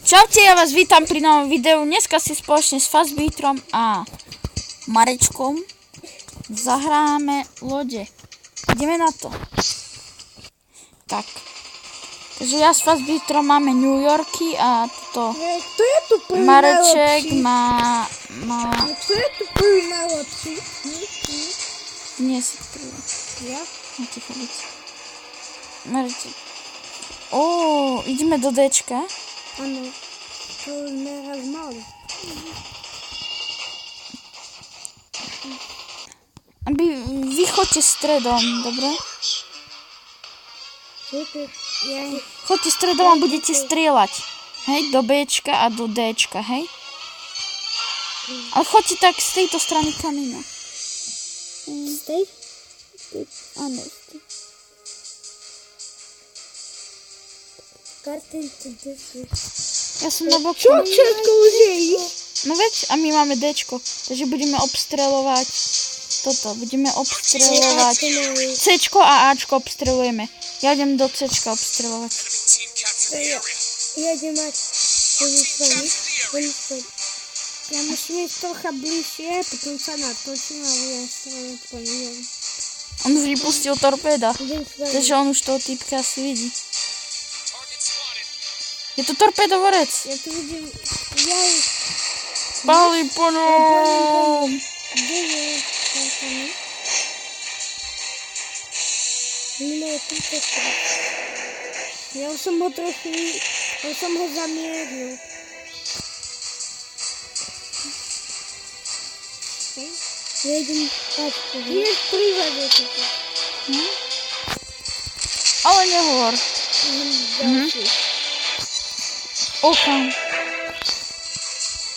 Čaute, ja vás vítam pri novom videu. Dneska si spoločne s Fastbeatrom a Marečkom zahráme lode. Ideme na to. Tak. Takže ja s Fastbeatrom máme New Yorky a to Mareček má... Kto je tu prvý najlepší? Nie si prvý. Ja? Mareček. Ideme do Dčka. Áno. To sme raz mali. Vy choďte stredom, dobre? Choďte stredom a budete strieľať. Hej, do Bčka a do Dčka, hej? Ale choďte tak z tejto strany kamína. Z tej? Áno. Ja som na boku. Čo všetko už je? No veď, a my máme Dčko. Takže budeme obstreľovať toto. Budeme obstreľovať Cčko a Ačko obstrelujeme. Ja idem do Cčka obstreľovať. Ja idem mať ja musím ísť trocha bližšie, potom sa natočím a budem streľať po ňom. On už vypustil torpéda. Takže on už toho týpka asi vidí. Je to torpedovorec. Ja tu vidím... Pali po ňom. Kde je? Ja už som ho trochu... Ja som ho zamieril. Ja idem táčku. Je v prívode toto. Ale nehovor. Okam.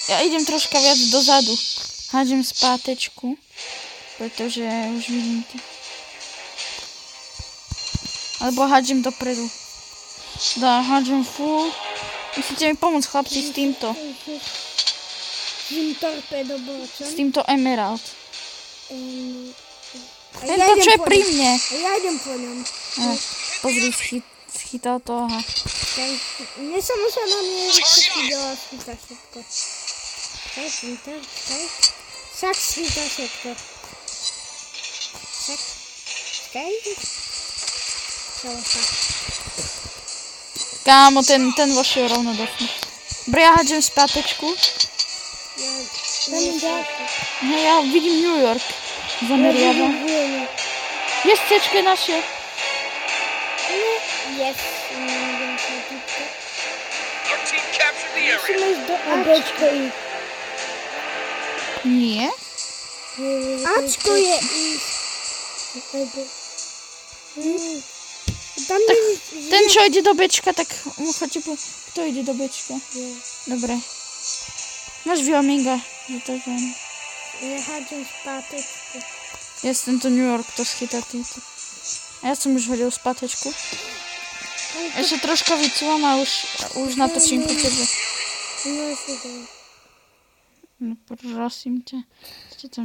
Ja idem troška viac dozadu. Hádžem spátečku. Pretože už vidím to. Alebo hádžem dopredu. Hádžem full. Musíte mi pomôcť, chlapci, s týmto. S týmto emerald. Tento, čo je pri mne. Ja idem po ňom. Pozri, schytal to, aha. Mne sa musel namieriť, čo ti dala schytať všetko. Však schytá všetko. Však. Kámo, ten vošiel rovno do snu. Dobre, ja hádžem spátečku. Ja vidím New York. Zameriavam. Je Cčko naše. Yes. Musíme ísť do Ačko ísť. Nie. Ačko je ísť. Ten, čo ide do Bčka, tak choďte po... Kto ide do Bčka? Dobre. Máš Wyominga. Ja hádžem spátečku. Ja som tento New York to schytá týmto. A ja som už hodil spátečku. Ešte troška vycúvam a už natočím po tebe. No prosím ťa.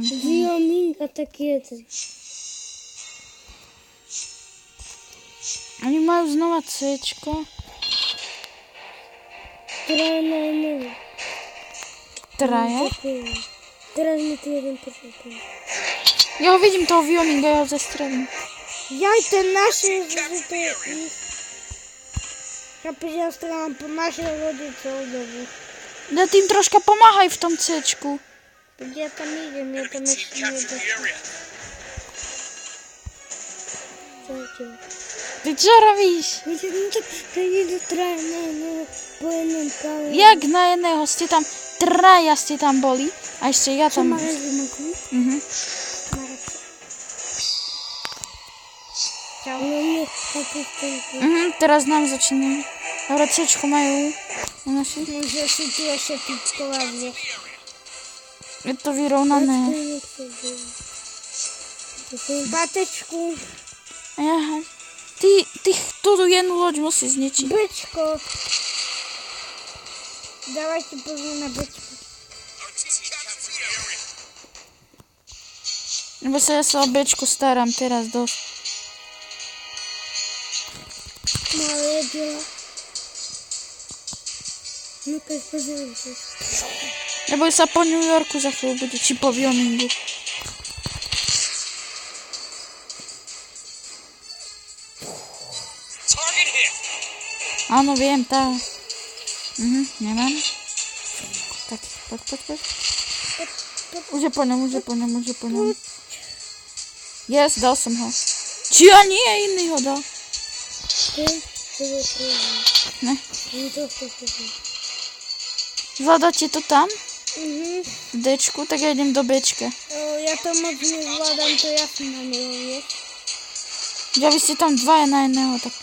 Wyoming a tak jeden. Oni majú znova Cčko. Traja? Teraz mi tu jeden pošlapil. Ja ho vidím, toho Wyominga, ja ho zestrelím. Jaj, ten naši, že to je ich. Chápeš, ja strelám po našej lodi celú dobu. Ja tým troška pomáhaj v tom Cčku. Ja tam idem, ja tam ešte nedošla. Ty čo robíš? To ide do traja, po jednom kále. Jak na jedného ste tam, traja ste tam boli. A ešte ja tam... Čo máš vymaknú? Čau. Teraz nám začínajú. Dobre, Cčko majú. Môže si tu ešte typkovať, vieš. Je to vyrovnané. Batečku. Aha. Ty tú jednu loď musí zničiť. Bčko. Dávajte pozor na Bčko. Lebo ja sa o Bčko starám teraz dosť. Malé diela. No to jest pozornie. Neboj sa po New Yorku za chvíľu bude, či po Wyomingu. Áno, viem, tá. Nemám. Tak, poď. Už je po ňom. Yes, dal som ho. Či ja nie, iný ho dal. Ne. Zvládate to tam? V Dčku, tak ja idem do Bčka. Ja to moc nezvládam, to ja som na neho, vieš. Ja vy ste tam dvaja na jedného, tak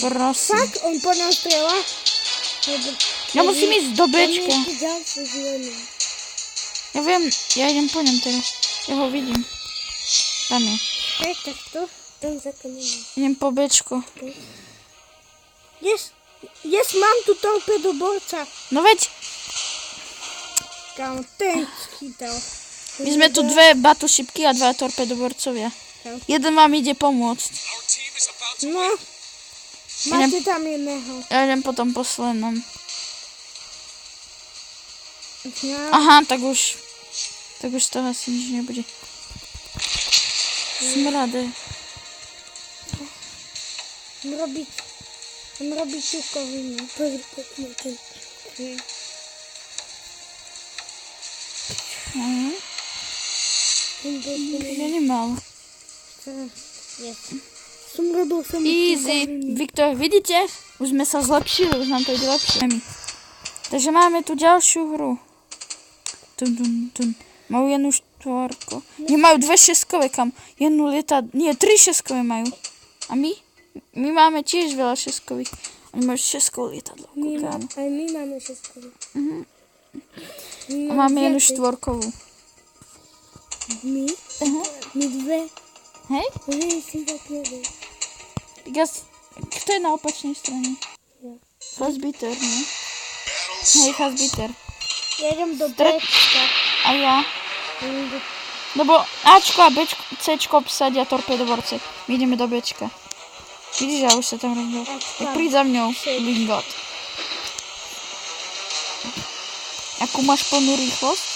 prosím. Tak, on po nám strela. Ja musím ísť do Bčka. On je ďalší zelený. Ja viem, ja idem po ňom teraz. Ja ho vidím. Tam je. Hej, tak to, tam za kamením. Idem po Bčko. Yes, mám tu torpedoborca. No veď, Kámo, ten chytal. my sme tu dve battleshipky a dva torpedoborcovia. Jeden vám ide pomôcť. No, máte tam jedného. Ja idem po tom poslednom. Ja, Aha, tak už z toho asi nič nebude. Smrade. on robí tukovinu. Pozri, ten. Ja nemal. Som robil Easy. Viktor, vidíte? Už sme sa zlepšili, už nám to ide lepšie. Takže máme tu ďalšiu hru. Majú jednu štvorku. Majú dve šestkové, kam jednu lieta... Nie, 3 šestkové majú. A my? My máme tiež veľa šestkových. Oni majú šestkové lietadlo. Aj my máme šestkové. A máme jednu štvorkovú. My? My dve. Hej? My si tak neviem. Kto je na opačnej strane? Ja. Fassbitter, nie? Hej, Fassbitter. Ja idem do Bčka. A ja? Lebo Ačko a Cčko obsadia torpedoborce. My ideme do Bčka. Vidíš, ja už sa tam rozbil. Tak príď za mňou, Lingot. Akú máš plnú rýchlosť?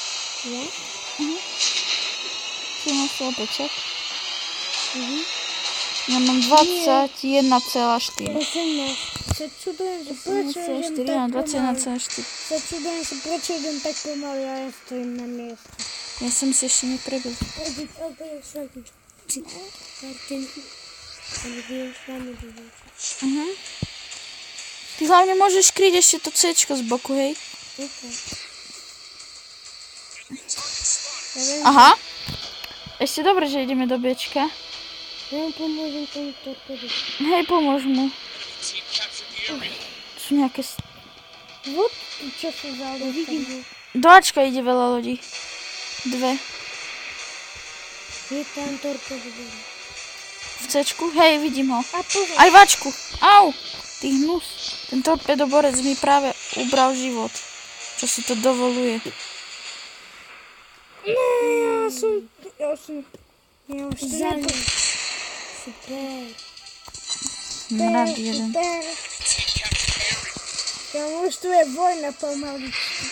Ja? Ty máš opäť, Ja mám 21,4. 18. Sa čudujem, že prečo idem tak pomaly. 21,4. Sa čudujem, že prečo idem tak pomaly a ja stojím na mieste. Ja som si ešte neprebil. Ty hlavne môžeš kryť ešte to Cčko z boku, hej? Aha. Ešte dobre, že ideme do Bčka. Ja mu pomôžem tomu torpedu. Hej, pomôž mu. Sú nejaké... Vod, čo sa zalo. Vidím. Do Ačka ide veľa ľudí. 2. Je tam torpedu. V Cčku? Hej, vidím ho. A pozor. Aj v Ačku. Au! Ty hnus. Ten torpedoborec mi práve ubral život. Čo si to dovoluje. Ja som... Ja už to super. Mrad jeden. Super. Ja už tu je vojna pomaličky.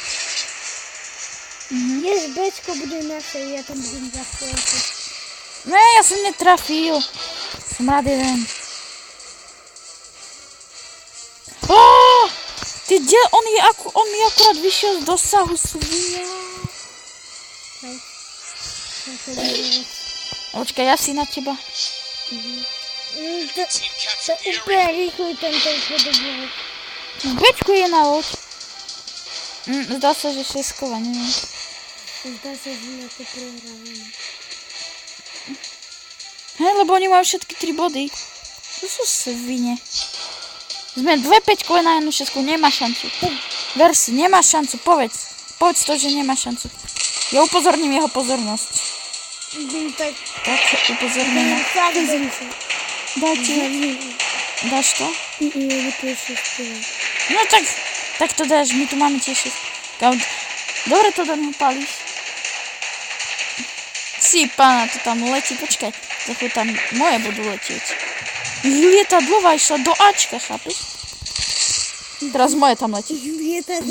Jež Bčko bude naše, ja tam budem za chvíľku. Ne, ja som netrafil. Smrad jeden. Ty on mi akurát vyšiel z dosahu svinia. Počkaj, ja si na teba. To úplne rýchlo ten torpedoborec. V Bčku je na loď. Zdá sa, že šestkova, neviem. Zdá sa, že na to prehrávame. Hej, lebo oni majú všetky 3 body. To sú svine. Sme 2 peťkové na jednu šestku, nemá šancu. Versi, nemá šancu, povedz. Povedz to, že nemá šancu. Ja upozorním jeho pozornosť. Tak, upozorním. Dáš to? No tak to dáš, my tu máme tiež 6. Dobre to do neho palíš. Si, pána, to tam letí, počkaj. Za chvíľu tam moje budú letieť. Lietadlová išla do Ačka, chápeš? Teraz moje tam letí. Je tady.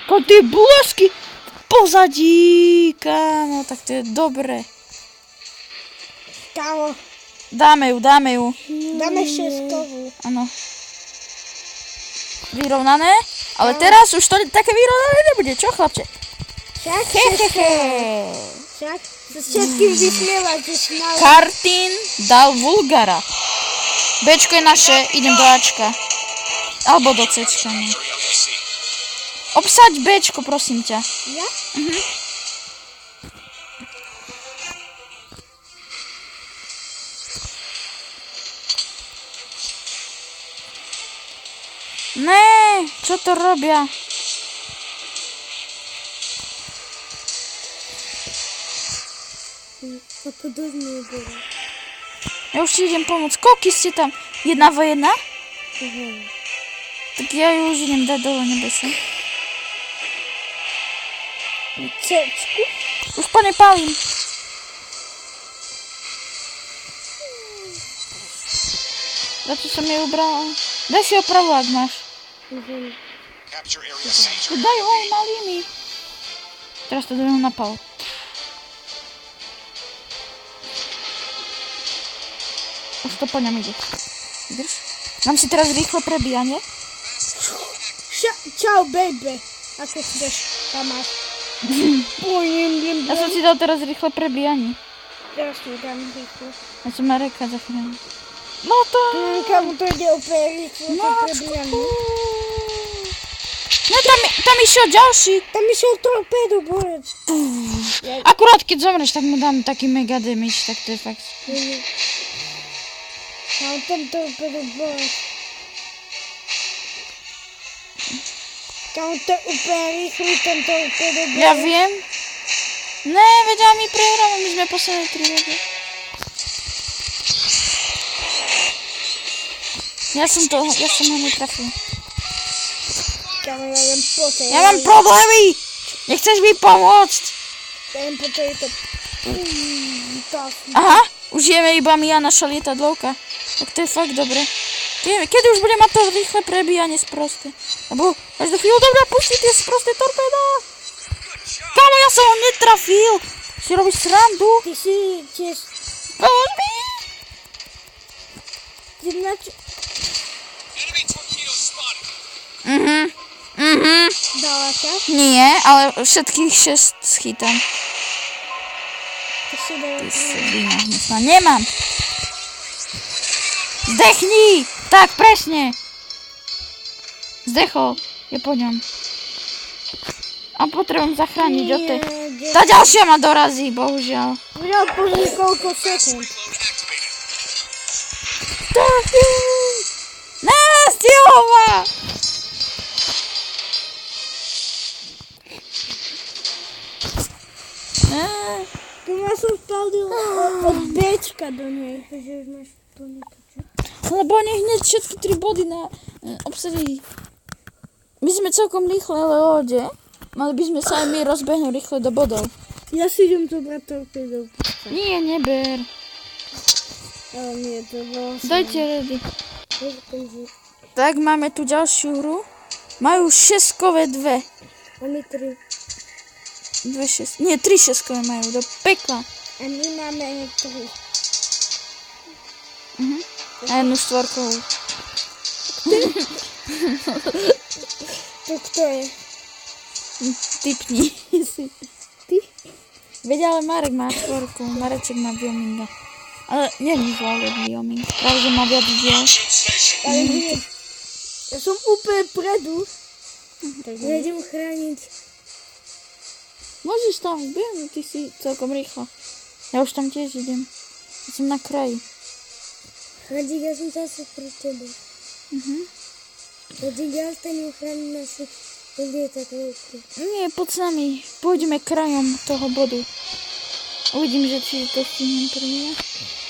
Ko ty blesky v pozadí, kámo, tak to je dobré. Kámo, Dáme ju. dáme 6. Áno. Vyrovnané, ale teraz už to také vyrovnané nebude, čo chlapče? Však, Hehehe. však sa všetkým vysmievať, že si na... Kartin dal Vulgara. Bčko je naše, idem do Ačka. Alebo do Cčka. No. Obsaď Bčko, prosím ťa. Ja? Ne, čo to robia? A to dosť nebude. Ja už ti idem pomôcť. Koľky ste tam? 1v1? Tak ja ju už idem dať dole, neboj sa. Cečku? Už po nej palím. Za čo som jej ubrala? Daj si opravu, ak máš. Daj ho, malý mi. Teraz to do neho napal. Už to po ňom ide. Vydrž. Mám si teraz rýchle prebíjanie. Čau, baby. Ako chceš, tam máš. Ja som si dal teraz rýchle prebíjanie. Teraz to dám rýchlo. Ja som Mareka zachránil. No to... Kamu to ide úplne rýchlo, to prebíjanie. No tam išiel ďalší. Tam išiel torpédo, borec. Akurát keď zomreš, tak mu dám taký mega damage, tak to je fakt. Mám tam torpédo, borec. Kamu to je úplne rýchlo, ten torpédo, borec. Ja viem. Ne, veď my prehráme, my sme posledné 3 lode. Ja som ho netrafil. Kamu, ja idem po tej. Ja mám problémy! Nechceš mi pomôcť? Ja idem po tejto. Aha, už jeme iba my a naša lietadlovka. Tak to je fakt dobre. Kedy už budem mať to rýchle prebíjanie sprosté? Lebo až do chvíľu dobre pustiť tie sprosté torpéda. Kámo, ja som ho netrafil. Si robíš srandu? Ty si tiež... Pomôž mi! Ty načo... Dala ťa? Nie, ale všetkých 6 schytám. Ty si dala Ty si vynáhnesná. Nemám. Zdechni! Tak, presne. Zdechol. Je po ňom. A potrebujem zachrániť od tej... Tá ďalšia ma dorazí, bohužiaľ. Ja pozri koľko sekúnd. Ne, stihol ma! Tu ma som spaldil od Bčka do nej. Takže už máš plný počet. Lebo oni hneď všetky 3 body na obsadili. My sme celkom rýchle lode. Mali by sme sa aj my rozbehnúť rýchle do bodov. Ja si idem zobrať torpédov. Nie, neber. Ale nie, to bolo... Dajte ready. Tak, máme tu ďalšiu hru. Majú 6-kové 2. A my 3. 2 6. Nie, 3 6-kové majú. Do pekla. A my máme 3. A jednu 4-kovú. To kto je? Typni si. Ty? Veď ale Marek má 4-ku. Mareček má Wyominga. Ale není zlá Wyoming. Práve, že má viac diel. Ale nie. Ja som úplne predu. Ja idem chrániť. Môžeš tam behnúť, ty si celkom rýchlo. Ja už tam tiež idem. Ja som na kraji. Radík, ja som zase pri tebe. Radík, ja ostanem chrániť naše lietadlovky. Nie, poď s nami. Pôjdeme krajom toho bodu. Uvidím, že či to stihnem prvý.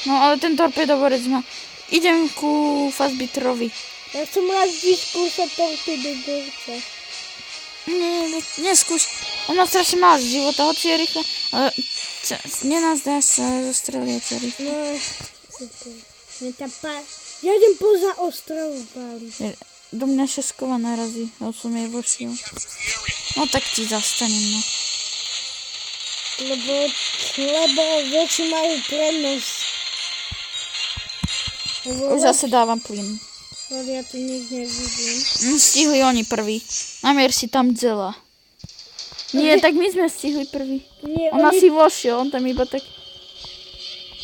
No, ale ten torpedovorec má. Idem ku Fastbiterovi. Ja som rád vyskúšať torpedovorca. Nie, neskúš. On má strašne málo života, hoci je rýchle, ale nenazdáš sa zostreliať sa rýchlo. No, super. Ja idem poza ostrovu páliť. do mňa šeskova narazí, lebo som jej vošiel. No tak ti zastanem, no. Lebo väčší majú prednosť. Už zase dávam plyn. Ale ja to nikde nevidím. Stihli oni prvý. Namier si tam dzela. Nie, tak my sme stihli prvý. Nie, Ona si vošiel, on tam iba tak...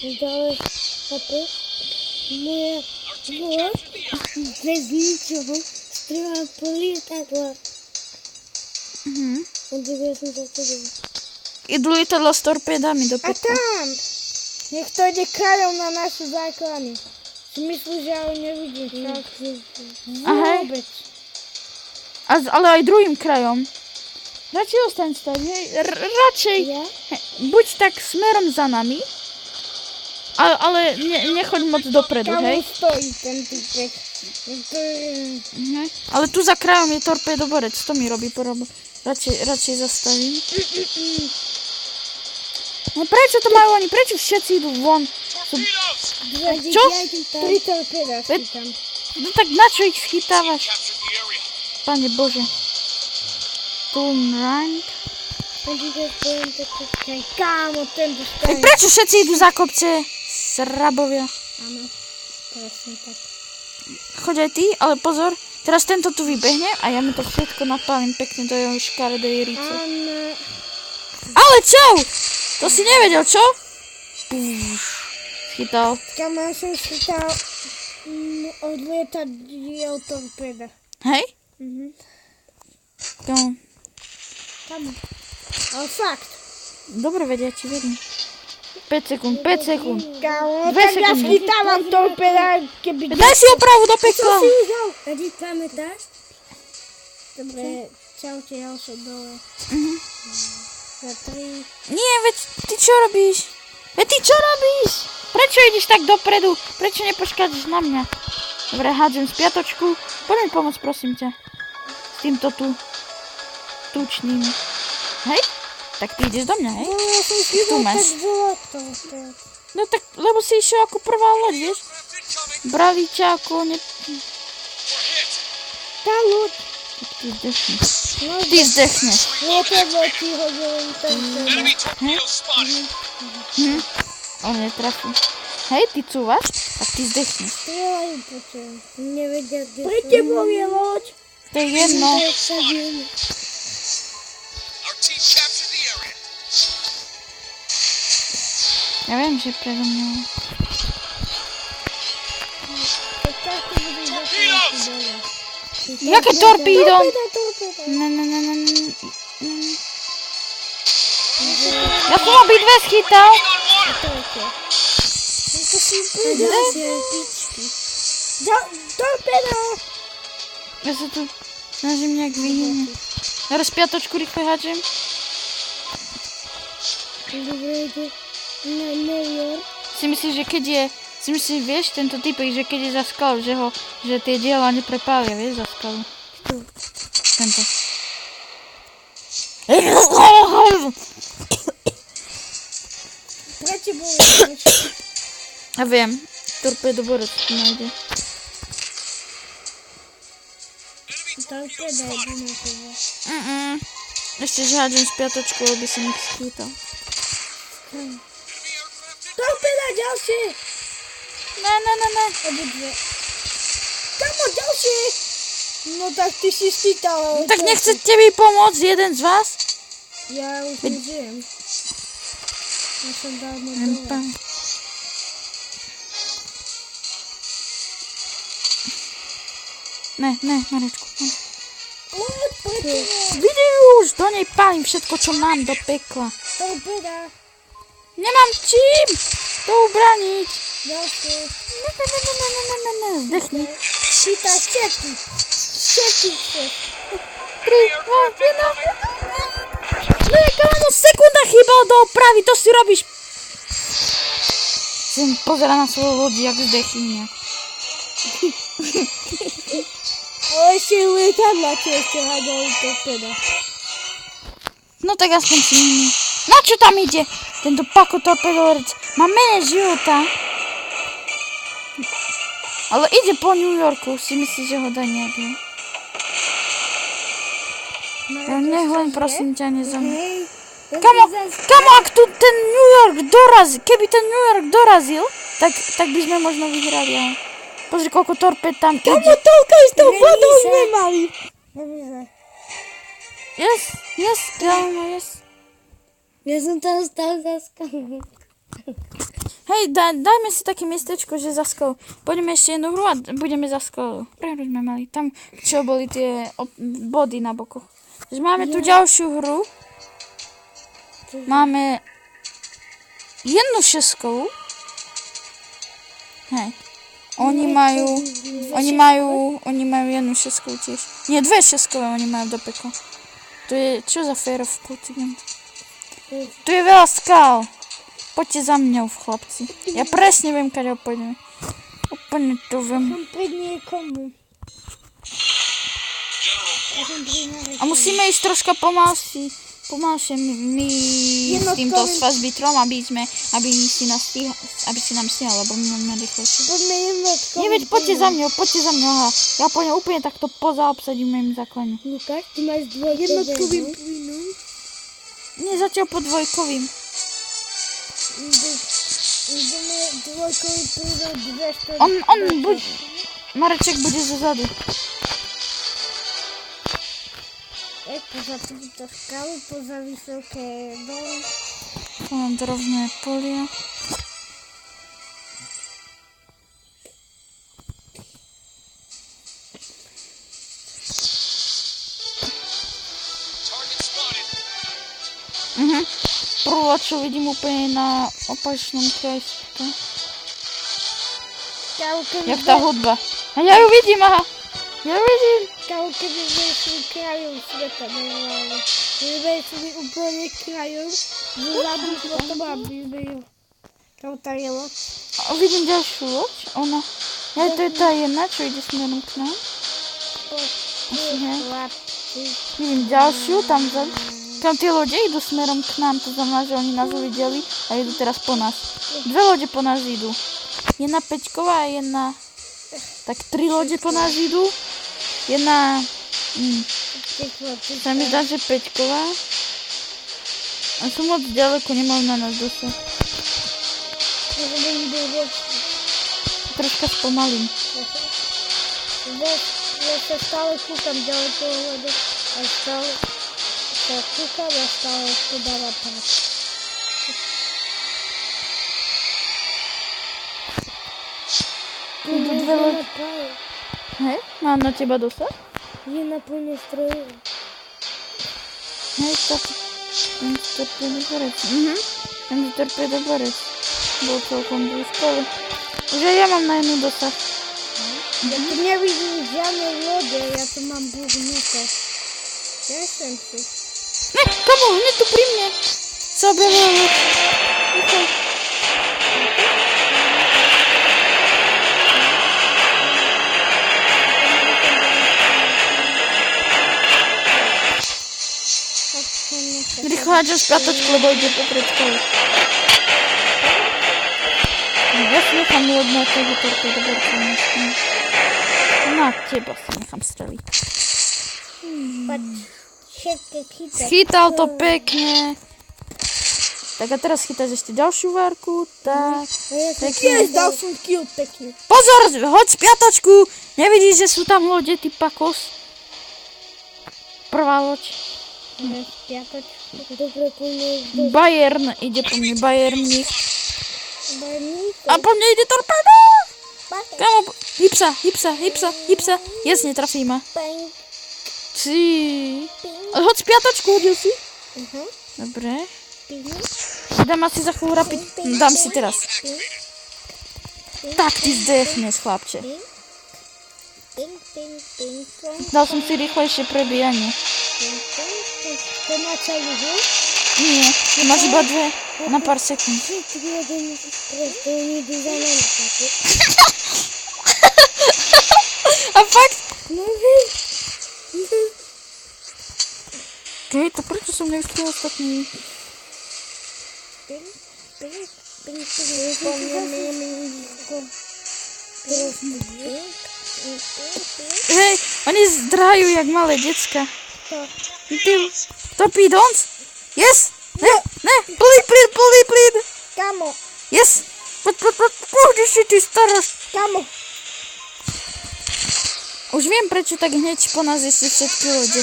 Dále, papi, moja loď bez ničoho strieľa po lietadla. Odjebe som za tebe. Idú lietadla s torpédami do A pekla. tam! Nech to ide kráľom na našu základňu. Si myslíš, že ja ho nevidím. Vôbec. Ale aj druhým krajom. Radšej ostaň stať, hej? Radšej Ja? buď tak smerom za nami, ale nechoď moc dopredu, Tam hej? stojí ten typek. To je... Ale tu za krajom je torpédoborec, to mi robí porobu. Radšej zastavím. No prečo to majú oni? Prečo všetci idú von? Čo? 3 torpéda tam. No tak na čo ich schytávaš? Pane Bože. Turn right. Kámo, tento Tak stojí. prečo všetci idú za kopce? Srabovia. Áno, presne tak. Choď aj ty, ale pozor. Teraz tento tu vybehne a ja mu to všetko napálim pekne do jeho škaredej ríce. Áno. Ale čau! To si nevedel, čo? Schytal. Kam ja som chytal od lietadiel torpéda. Hej? No. Tam. Ale fakt. Dobre vedia, ti verím. 5 sekúnd. Kámo, 2 tak ja sekundy. schytávam torpéda, keby... Daj si opravu do pekla. Kedy pamätáš? Dobre, čaute, ja som dole. Za 3. Nie, veď ty čo robíš? Prečo ideš tak dopredu? Prečo nepoškádzeš na mňa? Dobre, hádzem z piatočku. Poď mi pomôcť, prosím ťa. S týmto tu. Tučným. Hej? Tak ty ideš do mňa, hej? No, ja som Tu schytal máš. tak zlato. No tak, lebo si išiel ako prvá loď, vieš? Brali ťa ako Tá loď. Tak ty zdechneš. No, Ty zdechneš. lietadlo ti hodil torpéda. On netrafí. Hej, ty cúvaš a ty zdechneš. Strieľajú po tebe. Nevedia, kde pre tebou je loď. To je jedno. Ja viem, že predo mňou. Jaké torpído? Ja som obidve schytal. To si ďalšie pičky. Torpéda! Ja sa tu snažím nejak vyhýňať. Teraz piatočku rýchle hádžem. Dobre, ide na New York. Si myslíš, že keď je... Si myslíš, vieš, tento typek, že keď je za skalu, že tie diela neprepália, vieš, za skalu. Tento. Pre tebou je loď. Ja viem, torpédoborec tu nájde. Torpéda ide na teba. Ešte že hádžem z piatočku, aby som ich schytal. Torpéda ďalšie! Ne. Obidve. Kamo, ďalšie! No tak ty si schytal. No tak nechcete mi pomôcť, jeden z vás? Ja už nežijem. Ja som dávno dole. Ne, Marečku. Loď, pre teba. Vidíš už, do nej pálim všetko, čo mám do pekla. Torpéda. Nemám čím to ubraniť. Ďalšie. Ne, zdechni. Chytá všetky. Všetky. 3, 2, 1. Ne, kámo, sekunda chýbala do opravy, to si robíš. Sem pozera na svoju lodi, jak zdechýňa. Ale ešte lietadla ti ešte hádali torpéda. No tak aspoň si mimo. Na čo tam ide? Tento pako torpedorec má menej života. Ale ide po New Yorku, si myslíš, že ho dá nejak, ne? Ja nech len prosím ťa nezomrie. Hej. Kamo, ak tu ten New York dorazí, keby ten New York dorazil, tak by sme možno vyhrali, ale... Pozri, koľko torped tam ide. Kamo, toľko s tou vodou sme mali. Yes, kamo, yes. Ja som tam stal za skalou. Hej, dajme si také miestečko, že za skolou. Poďme ešte jednu hru a budeme za skolou. Prehru sme mali. Tam, čo boli tie body na bokoch. Takže máme tu ďalšiu hru. Máme jednu šeskovú. Hej. Oni majú jednu šeskovú tiež. Nie, dve šeskové oni majú do pekla. To je, čo za fair of continent? Tu je veľa skál. Poďte za mňou, chlapci. Ja presne viem, kadeľ pôjdeme. Úplne to viem. Som pri niekomu. A musíme ísť troška pomalšie my s týmto s fastbeatrom, aby si nám stíhal, lebo my máme rýchlejšie. Poďme jednotkou. Neveď, poďte za mňou, aha. Ja pôjdem úplne takto pozaobsadíme im základne. Lukáš, ty máš jednotkovým plynom? Nie, zatiaľ po dvojkovým. Ideme dvojkovým plynom 200. Mareček bude zozadu. Poza túto skalu, poza vysoké doly. Tu mám drobné polia. Prvá, čo vidím úplne na opačnom kraji. Jak tá hudba. A ja ju vidím, aha. Ja ju vidím. Kámo, keby sme šli krajom sveta, normálne. Keby sme šli úplne krajom, zadu potom, aby sme ju... Kámo, tá je loď. Vidím ďalšiu loď. Ona... Ja, to je tá jedna, čo ide smerom k nám. Vidím ďalšiu, tam vzadu. Tam tie lode idú smerom k nám, to znamená, že oni nás uvideli a idú teraz po nás. Dve lode po nás idú. Jedna peťková a jedna... Tak 3 lode po nás idú. Jedna... Sa mi zdá, že peťková. A sú moc ďaleko, nemajú na nás dosať. Troška spomalím. Ja sa stále kúkam ďaleko hľadu a stále sa kúkam a stále to dáva prác. Idú dve lode. Hej, mám na teba dosať? Je na plne stroje. Hej, tak. Ten torpedoborec. Ten torpedoborec. Bol celkom blízko, ale... Už aj ja mám na jednu dosah. Ja tu nevidím žiadne lode, ja tu mám buhnúto. Ja som si. Ne, kamo, hneď tu pri mne. Sa objavila loď. Nechaj. Rýchlo háčem špiatočku, lebo ide popred skolu. Ja si nechám loď na toho torpedoborca. Na teba si nechám streliť. Poď, všetky chytať. Schytal to pekne. Tak a teraz chytáš ešte ďalšiu várku. Tak, pekne. Dal som kill pekne. Pozor, hoď spiatočku. Nevidíš, že sú tam lode, ty pakos? Prvá loď. Dobre, poďme. Bayern, ide po mne Bayerník. Bayerník. A po mne ide torpéda. Kamo, hypsa. Jasne, trafí ma. Ty. Hoď spiatočku, hodil si. Dobre. Dám asi za chvíľu rapid. Dám si teraz. Tak, ty zdechneš, chlapče. Dal som si rýchlejšie prebíjanie. To má celú hru? Nie, máš iba dve na pár sekúnd. A fakt? No hej. Hej, to prečo som nevystrel ostatný? Hej, oni zdrhajú jak malé decka. To. Ty, topí donc? Yes? Ne, plíd. Kamo, Yes. Poď si ty staroš. kamo. Už viem, prečo tak hneď po nás išli všetky lode.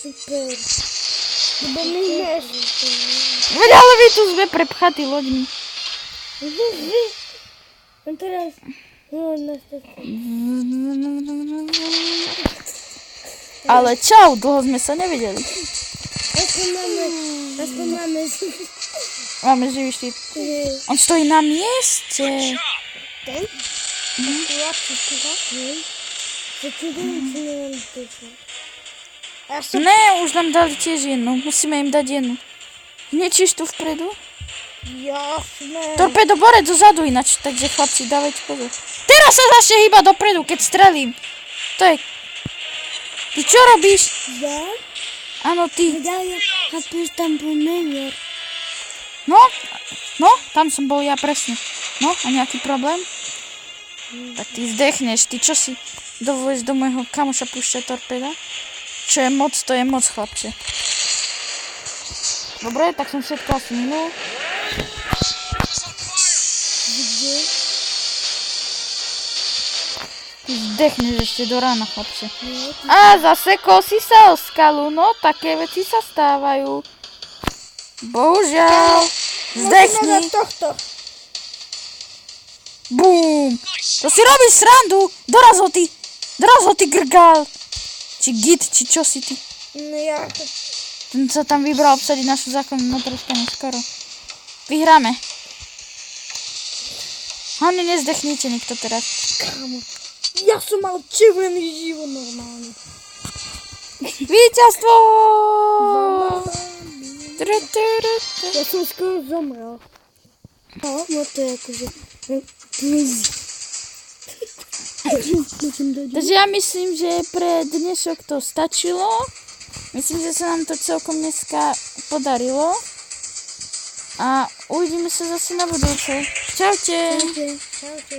Super. Lebo my vieš. Veď, ale vy tu sme prepchatí loďmi. A teraz... No, Ale čau, dlho sme sa nevideli. aspoň máme... Máme živý štít. On stojí na mieste. Ten? Ne, už nám dali tiež jednu. Musíme im dať jednu. Nečíš tu vpredu? Jasné. Torpedo borec dozadu ináč, takže chlapci, dávajte pozor. Teraz sa začne hýbať dopredu, keď strelím. To je... Ty čo robíš? Ja? Áno, ty. Ja chápeš, tam bol Nevier. No, tam som bol ja presne. No, a nejaký problém? Tak ty zdechneš, ty čo si dovolíš do môjho kamoša púšťať torpeda? Čo je moc, to je moc, chlapče. Dobre, tak som všetko asi minul. Kde? Ty zdechneš ešte do rána, chlapče. A zasekol si sa o skalu, no také veci sa stávajú. Bohužiaľ. Zdechni. Musíme dať tohto. Bum. To si robíš srandu. Doraz ho ty grgal. Či git, či čo si ty. No ja... Ten sa tam vybral obsadiť našu zákonnú motorskú skoro. Vyhráme. Hlavne nezdechnite nikto teraz. Kámo. Ja som mal červený život normálne. Víťazstvo! Ja som skoro zomrel. No to je akože... Takže ja myslím, že pre dnešok to stačilo. Myslím, že sa nám to celkom dneska podarilo. A uvidíme sa zase na budúce. Čaute. Čaute.